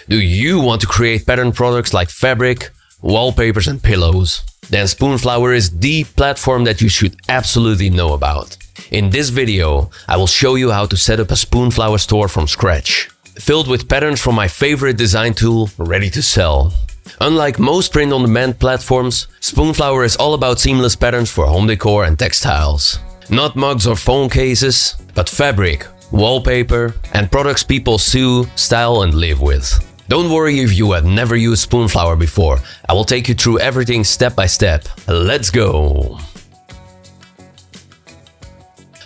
Do you want to create pattern products like fabric, wallpapers and pillows? Then Spoonflower is the platform that you should absolutely know about. In this video, I will show you how to set up a Spoonflower store from scratch, filled with patterns from my favorite design tool, ready to sell. Unlike most print-on-demand platforms, Spoonflower is all about seamless patterns for home decor and textiles. Not mugs or phone cases, but fabric, wallpaper, and products people sew, style and live with. Don't worry if you have never used Spoonflower before. I will take you through everything step by step. Let's go!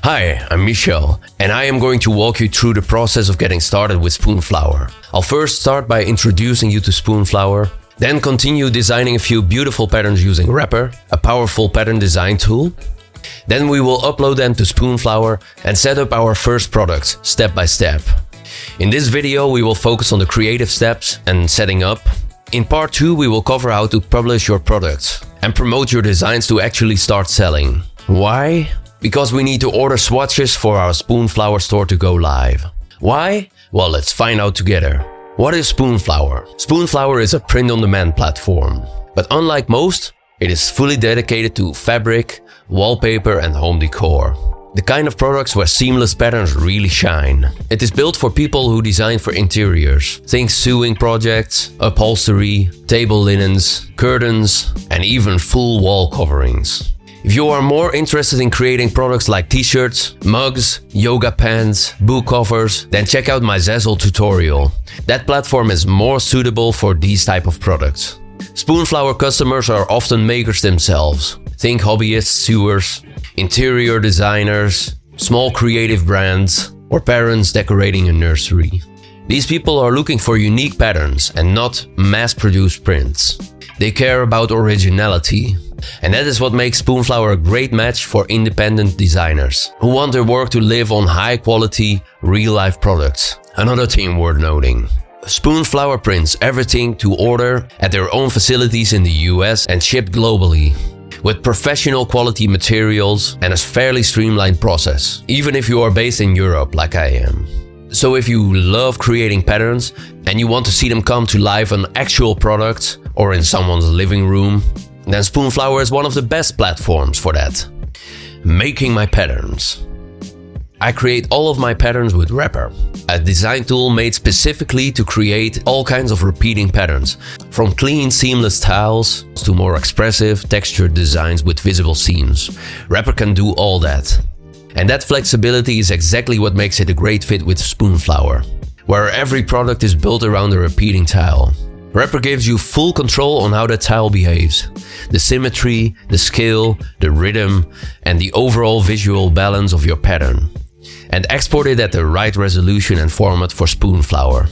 Hi, I'm Michel, and I am going to walk you through the process of getting started with Spoonflower. I'll first start by introducing you to Spoonflower, then continue designing a few beautiful patterns using Wrapper, a powerful pattern design tool. Then we will upload them to Spoonflower and set up our first products step by step. In this video we will focus on the creative steps and setting up. In part 2 we will cover how to publish your products and promote your designs to actually start selling. Why? Because we need to order swatches for our Spoonflower store to go live. Why? Well, let's find out together. What is Spoonflower? Spoonflower is a print-on-demand platform, but unlike most, it is fully dedicated to fabric, wallpaper and home decor. The kind of products where seamless patterns really shine. It is built for people who design for interiors. Think sewing projects, upholstery, table linens, curtains and even full wall coverings. If you are more interested in creating products like t-shirts, mugs, yoga pants, book covers, then check out my Zazzle tutorial. That platform is more suitable for these type of products. Spoonflower customers are often makers themselves. Think hobbyists, sewers, interior designers, small creative brands, or parents decorating a nursery. These people are looking for unique patterns and not mass-produced prints. They care about originality. And that is what makes Spoonflower a great match for independent designers who want their work to live on high-quality, real-life products. Another thing worth noting. Spoonflower prints everything to order at their own facilities in the US and shipped globally, with professional quality materials and a fairly streamlined process, even if you are based in Europe like I am. So if you love creating patterns and you want to see them come to life on actual products or in someone's living room, then Spoonflower is one of the best platforms for that. Making my patterns. I create all of my patterns with Wrapper, a design tool made specifically to create all kinds of repeating patterns, from clean seamless tiles to more expressive textured designs with visible seams. Wrapper can do all that. And that flexibility is exactly what makes it a great fit with Spoonflower, where every product is built around a repeating tile. Wrapper gives you full control on how that tile behaves, the symmetry, the scale, the rhythm, and the overall visual balance of your pattern, and export it at the right resolution and format for Spoonflower.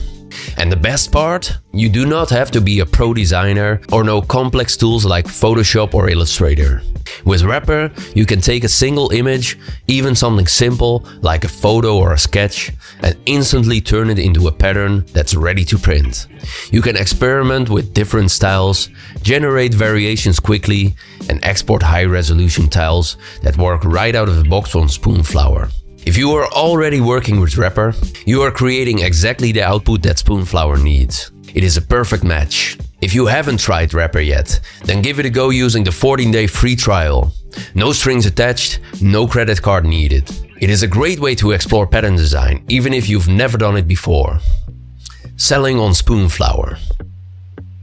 And the best part? You do not have to be a pro designer or know complex tools like Photoshop or Illustrator. With Wrapper, you can take a single image, even something simple like a photo or a sketch, and instantly turn it into a pattern that's ready to print. You can experiment with different styles, generate variations quickly, and export high-resolution tiles that work right out of the box on Spoonflower. If you are already working with Wrapper, you are creating exactly the output that Spoonflower needs. It is a perfect match. If you haven't tried Wrapper yet, then give it a go using the 14-day free trial. No strings attached, no credit card needed. It is a great way to explore pattern design, even if you've never done it before. Selling on Spoonflower.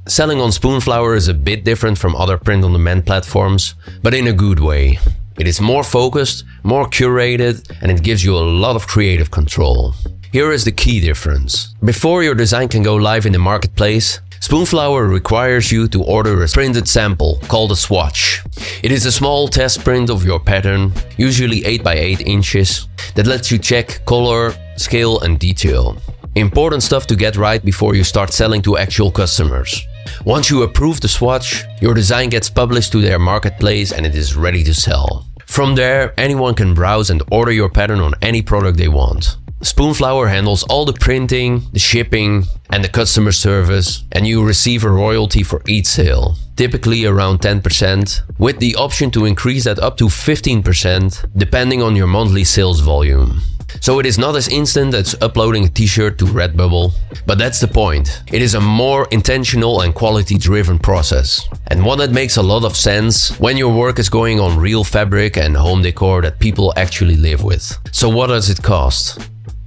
Selling on Spoonflower is a bit different from other print-on-demand platforms, but in a good way. It is more focused, more curated, and it gives you a lot of creative control. Here is the key difference. Before your design can go live in the marketplace, Spoonflower requires you to order a printed sample called a swatch. It is a small test print of your pattern, usually 8 by 8 inches, that lets you check color, scale and detail. Important stuff to get right before you start selling to actual customers. Once you approve the swatch, your design gets published to their marketplace and it is ready to sell. From there, anyone can browse and order your pattern on any product they want. Spoonflower handles all the printing, the shipping and the customer service, and you receive a royalty for each sale, typically around 10%, with the option to increase that up to 15% depending on your monthly sales volume. So it is not as instant as uploading a t-shirt to Redbubble, but that's the point. It is a more intentional and quality-driven process, and one that makes a lot of sense when your work is going on real fabric and home decor that people actually live with. So what does it cost?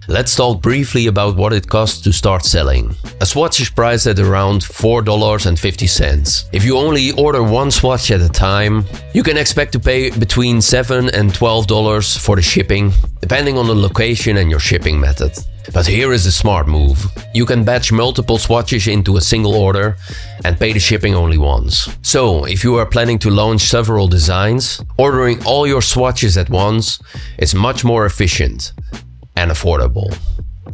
Let's talk briefly about what it costs to start selling. A swatch is priced at around $4.50. If you only order one swatch at a time, you can expect to pay between $7 and $12 for the shipping, depending on the location and your shipping method. But here is the smart move. You can batch multiple swatches into a single order and pay the shipping only once. So, if you are planning to launch several designs, ordering all your swatches at once is much more efficient and affordable.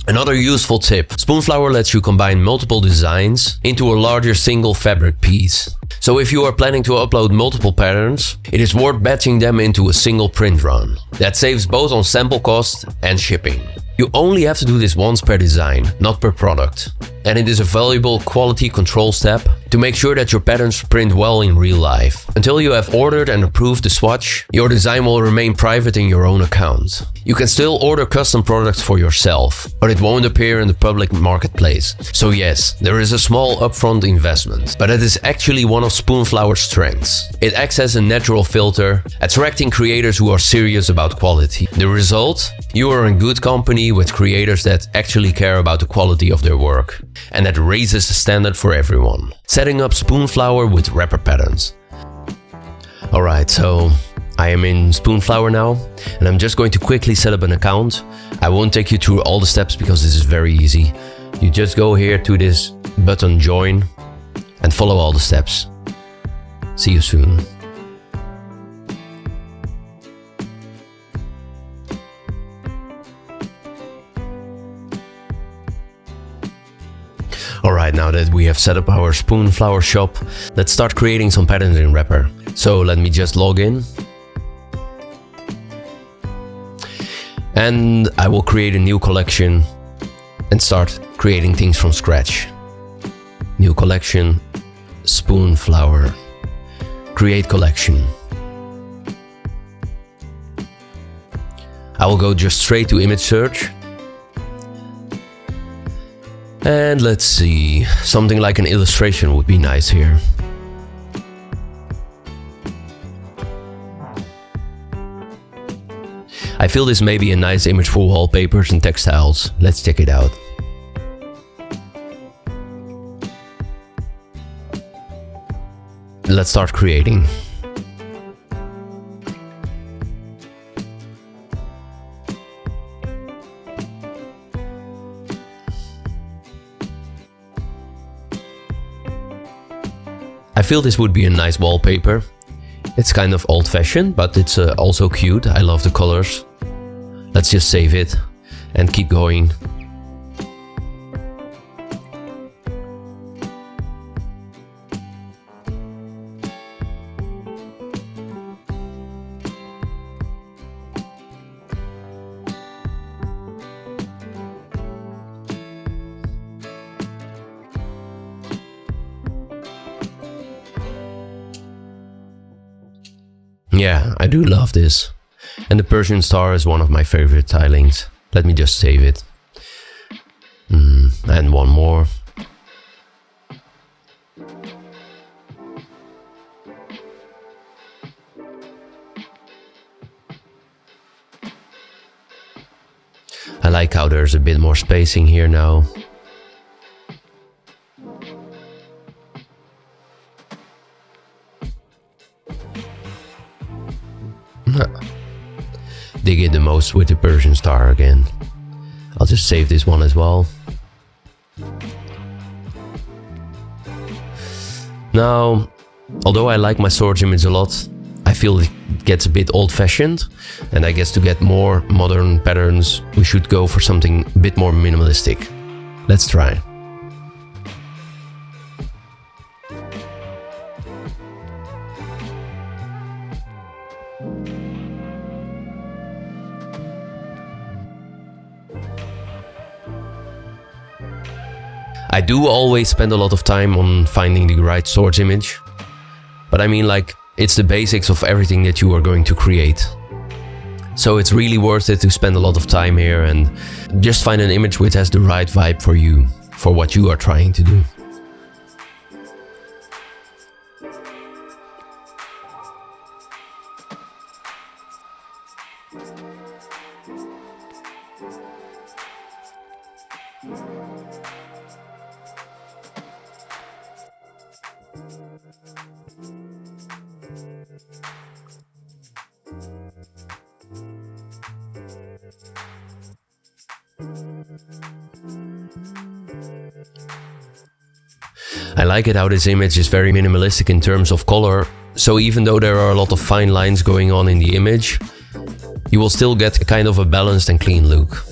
Another useful tip: Spoonflower lets you combine multiple designs into a larger single fabric piece. So if you are planning to upload multiple patterns, it is worth batching them into a single print run. That saves both on sample cost and shipping. You only have to do this once per design, not per product. And it is a valuable quality control step to make sure that your patterns print well in real life. Until you have ordered and approved the swatch, your design will remain private in your own account. You can still order custom products for yourself, but it won't appear in the public marketplace. So yes, there is a small upfront investment, but it is actually one of Spoonflower's strengths. It acts as a natural filter, attracting creators who are serious about quality. The result? You are in good company with creators that actually care about the quality of their work, and that raises the standard for everyone. Setting up Spoonflower with wrapper patterns. Alright, so I am in Spoonflower now, and I'm just going to quickly set up an account. I won't take you through all the steps because this is very easy. You just go here to this button join and follow all the steps. See you soon. Alright, now that we have set up our Spoonflower shop, let's start creating some patterns in Wrapper. So let me just log in. And I will create a new collection and start creating things from scratch. New collection, Spoonflower. Create collection. I will go just straight to image search. And let's see, something like an illustration would be nice here. I feel this may be a nice image for wallpapers and textiles. Let's check it out. Let's start creating. I feel this would be a nice wallpaper. It's kind of old-fashioned, but it's also cute. I love the colors. Let's just save it and keep going. Yeah, I do love this. And the Persian star is one of my favorite tilings. Let me just save it. And one more. I like how there's a bit more spacing here now. Dig it the most with the Persian star again. I'll just save this one as well. Now, although I like my storage image a lot, I feel it gets a bit old-fashioned, and I guess to get more modern patterns, we should go for something a bit more minimalistic. Let's try. I do always spend a lot of time on finding the right storage image, but I mean, like, it's the basics of everything that you are going to create. So it's really worth it to spend a lot of time here and just find an image which has the right vibe for you, for what you are trying to do. I like it how this image is very minimalistic in terms of color, so even though there are a lot of fine lines going on in the image, you will still get kind of a balanced and clean look.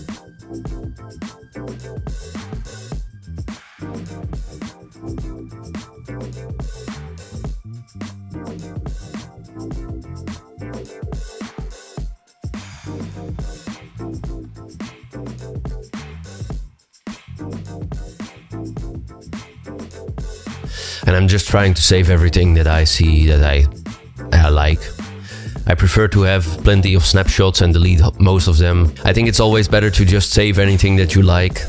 And I'm just trying to save everything that I see that I like. I prefer to have plenty of snapshots and delete most of them. I think it's always better to just save anything that you like,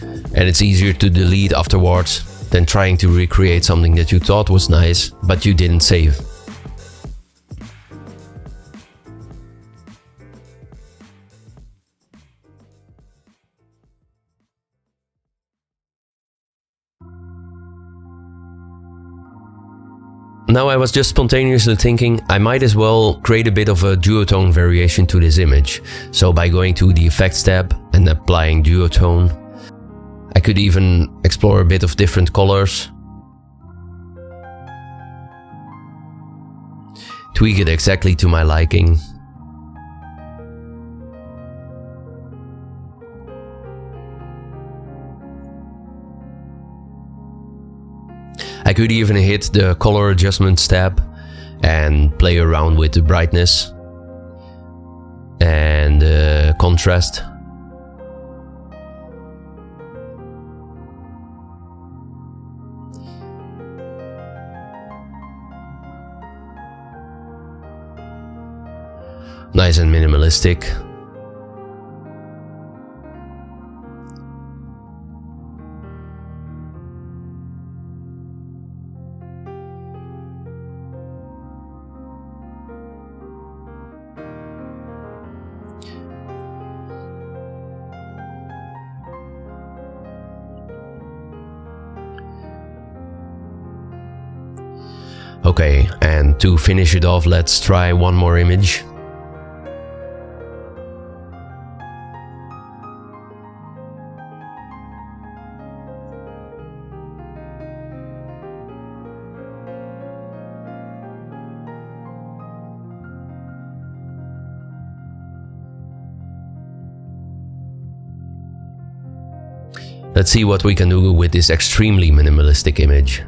and it's easier to delete afterwards than trying to recreate something that you thought was nice but you didn't save. Now I was just spontaneously thinking I might as well create a bit of a duotone variation to this image. So by going to the Effects tab and applying duotone, I could even explore a bit of different colors. Tweak it exactly to my liking. I could even hit the color adjustments tab and play around with the brightness and contrast. Nice and minimalistic. Okay, and to finish it off, let's try one more image. Let's see what we can do with this extremely minimalistic image.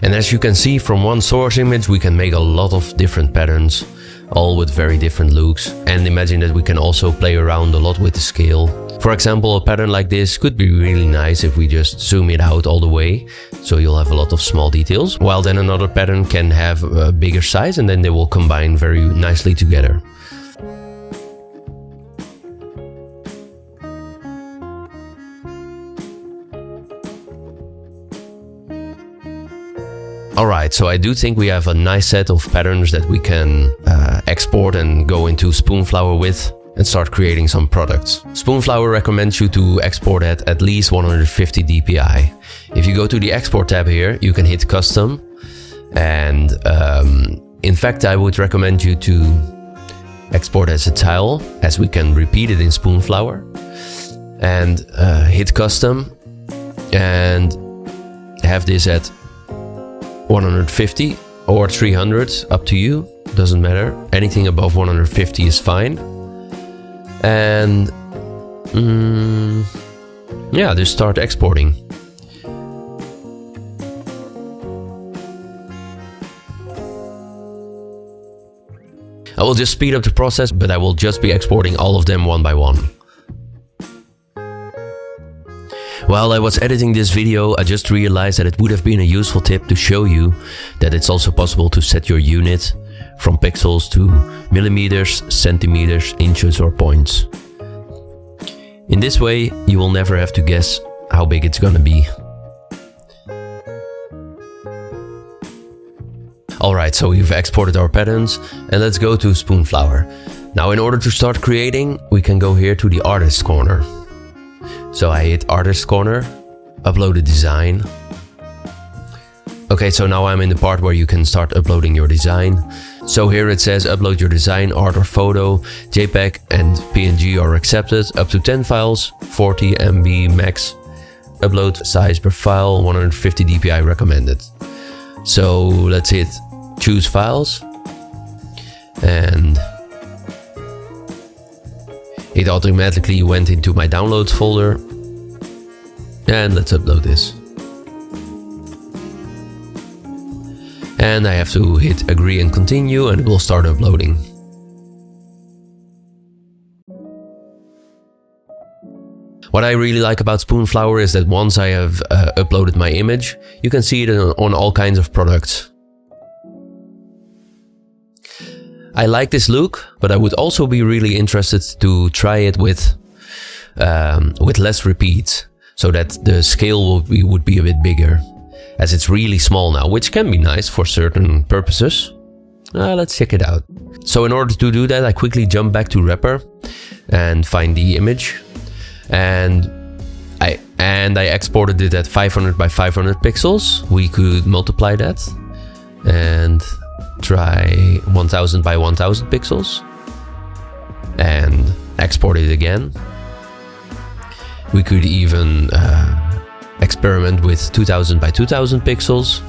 And as you can see, from one source image we can make a lot of different patterns, all with very different looks. And imagine that we can also play around a lot with the scale. For example, a pattern like this could be really nice if we just zoom it out all the way, so you'll have a lot of small details, while then another pattern can have a bigger size and then they will combine very nicely together. Alright, so I do think we have a nice set of patterns that we can export and go into Spoonflower with. and start creating some products. Spoonflower recommends you to export at least 150 dpi. If you go to the export tab here, you can hit custom, and in fact I would recommend you to export as a tile, as we can repeat it in Spoonflower, and hit custom and have this at 150 or 300, up to you, doesn't matter. Anything above 150 is fine. And yeah, just start exporting. I will just speed up the process, but I will just be exporting all of them one by one. While I was editing this video, I just realized that it would have been a useful tip to show you that it's also possible to set your unit from pixels to millimeters, centimeters, inches or points. In this way, you will never have to guess how big it's gonna be. Alright, so we've exported our patterns, and let's go to Spoonflower. Now, in order to start creating, we can go here to the artist corner. So I hit artist corner, upload a design. Okay, so now I'm in the part where you can start uploading your design. So here it says upload your design, art or photo, JPEG and PNG are accepted, up to 10 files, 40 MB max. Upload size per file, 150 dpi recommended. So let's hit choose files, and it automatically went into my downloads folder, and let's upload this. And I have to hit agree and continue, and it will start uploading. What I really like about Spoonflower is that once I have uploaded my image, you can see it on all kinds of products. I like this look, but I would also be really interested to try it with less repeats, so that the scale would be a bit bigger, as it's really small now, which can be nice for certain purposes. Let's check it out. So in order to do that, I quickly jump back to Wrapper and find the image, and I exported it at 500 by 500 pixels. We could multiply that and try 1000 by 1000 pixels and export it again. We could even experiment with 2000 by 2000 pixels,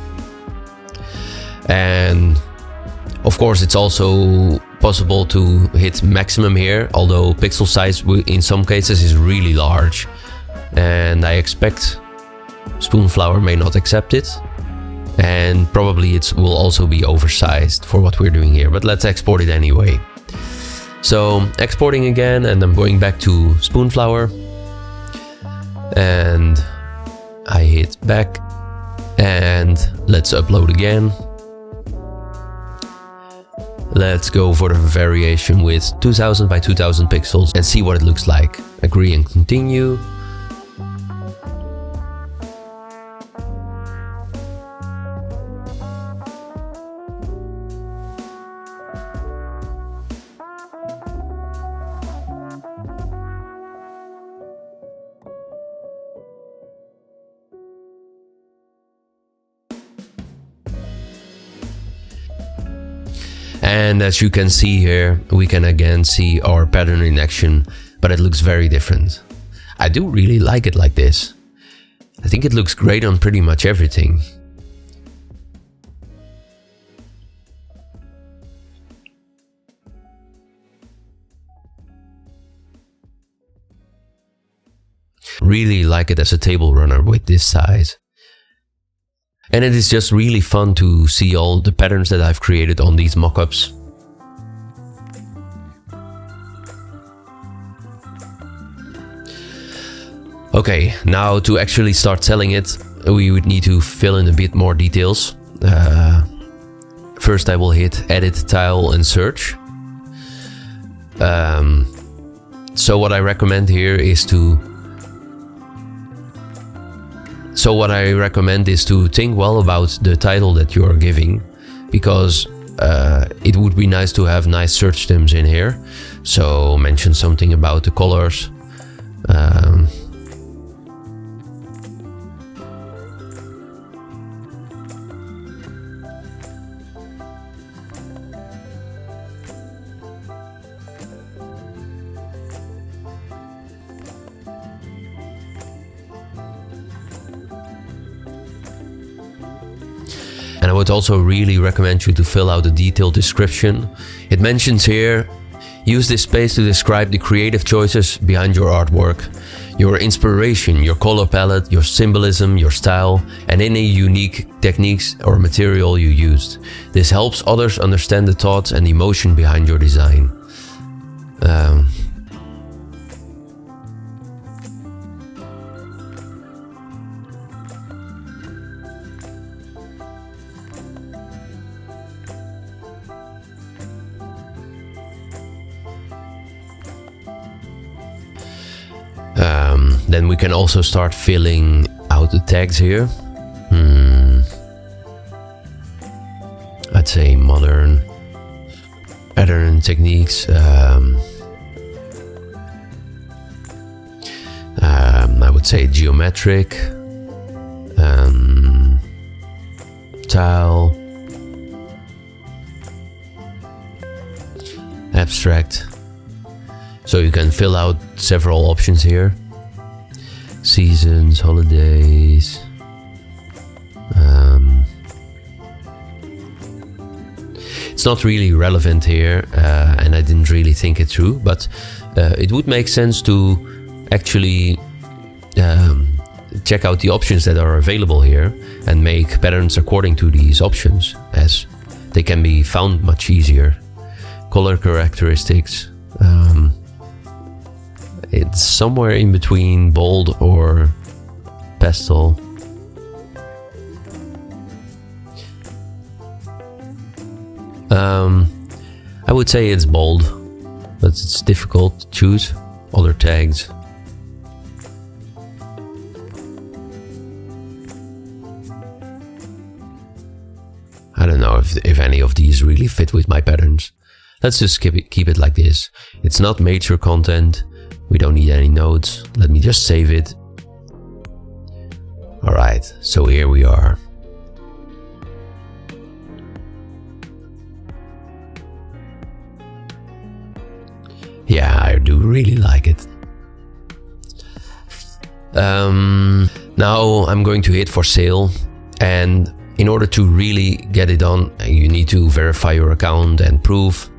and of course it's also possible to hit maximum here, although pixel size in some cases is really large, and I expect Spoonflower may not accept it, and probably it will also be oversized for what we're doing here, but let's export it anyway. So exporting again, and I'm going back to Spoonflower, and I hit back, and let's upload again. Let's go for the variation with 2000 by 2000 pixels and see what it looks like. Agree and continue. And as you can see here, we can again see our pattern in action, but it looks very different. I do really like it like this. I think it looks great on pretty much everything. Really like it as a table runner with this size. And it is just really fun to see all the patterns that I've created on these mockups. Okay, now to actually start selling it, we would need to fill in a bit more details. First I will hit edit tile and search. So what I recommend here is to think well about the title that you are giving, because it would be nice to have nice search terms in here. So mention something about the colors. And I would also really recommend you to fill out a detailed description. It mentions here, use this space to describe the creative choices behind your artwork, your inspiration, your color palette, your symbolism, your style, and any unique techniques or material you used. This helps others understand the thoughts and emotion behind your design. Then we can also start filling out the tags here. I'd say modern pattern techniques. I would say geometric, tile, abstract. So you can fill out several options here. Seasons, holidays. It's not really relevant here, and I didn't really think it through, but it would make sense to actually check out the options that are available here and make patterns according to these options, as they can be found much easier. Color characteristics. It's somewhere in between bold or pastel. I would say it's bold, but it's difficult to choose. Other tags. I don't know if any of these really fit with my patterns. Let's just keep it like this. It's not major content. We don't need any notes. Let me just save it. Alright, so here we are. Yeah, I do really like it. Now I'm going to hit for sale, and in order to really get it done, you need to verify your account and proof.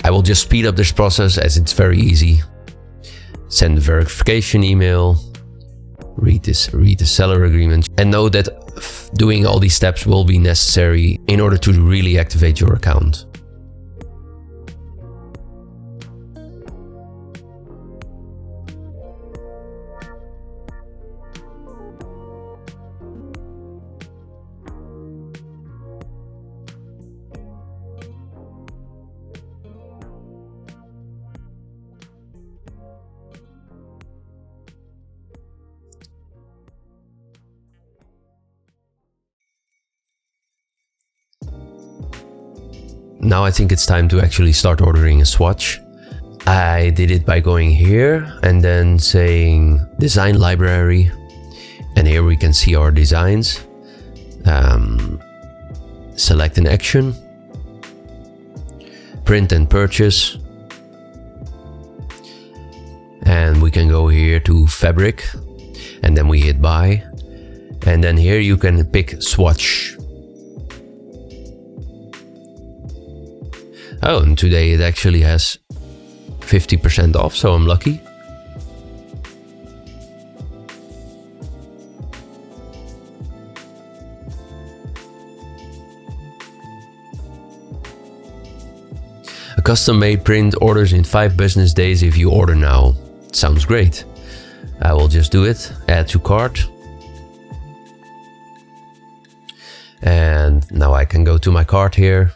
I will just speed up this process as it's very easy. Send a verification email, read the seller agreement, and know that doing all these steps will be necessary in order to really activate your account. Now I think it's time to actually start ordering a swatch. I did it by going here and then saying design library, and here we can see our designs. Select an action, print and purchase, and we can go here to fabric, and then we hit buy, and then here you can pick swatch. Oh, and today it actually has 50% off, so I'm lucky. A custom-made print orders in 5 business days if you order now. Sounds great. I will just do it. Add to cart. And now I can go to my cart here.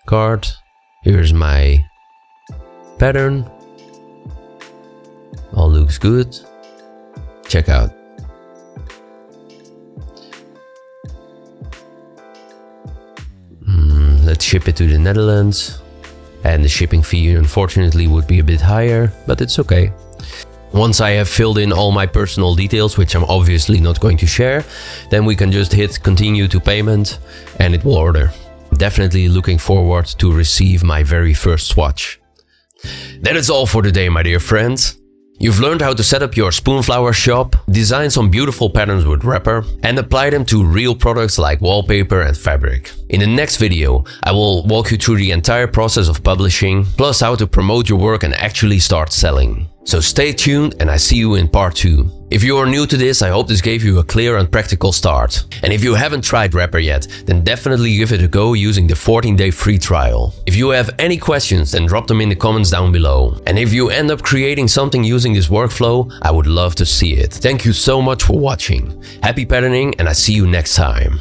Cart. Here's my pattern. All looks good. Check out. let's ship it to the Netherlands. And the shipping fee unfortunately would be a bit higher, but it's okay. Once I have filled in all my personal details, which I'm obviously not going to share, then we can just hit continue to payment and it will order. Definitely looking forward to receive my very first swatch. That is all for today, my dear friends. You've learned how to set up your Spoonflower shop, design some beautiful patterns with wrapper, and apply them to real products like wallpaper and fabric. In the next video, I will walk you through the entire process of publishing, plus how to promote your work and actually start selling. So stay tuned and I see you in part 2. If you are new to this, I hope this gave you a clear and practical start. And if you haven't tried Wrapper yet, then definitely give it a go using the 14-day free trial. If you have any questions, then drop them in the comments down below. And if you end up creating something using this workflow, I would love to see it. Thank you so much for watching. Happy patterning and I see you next time.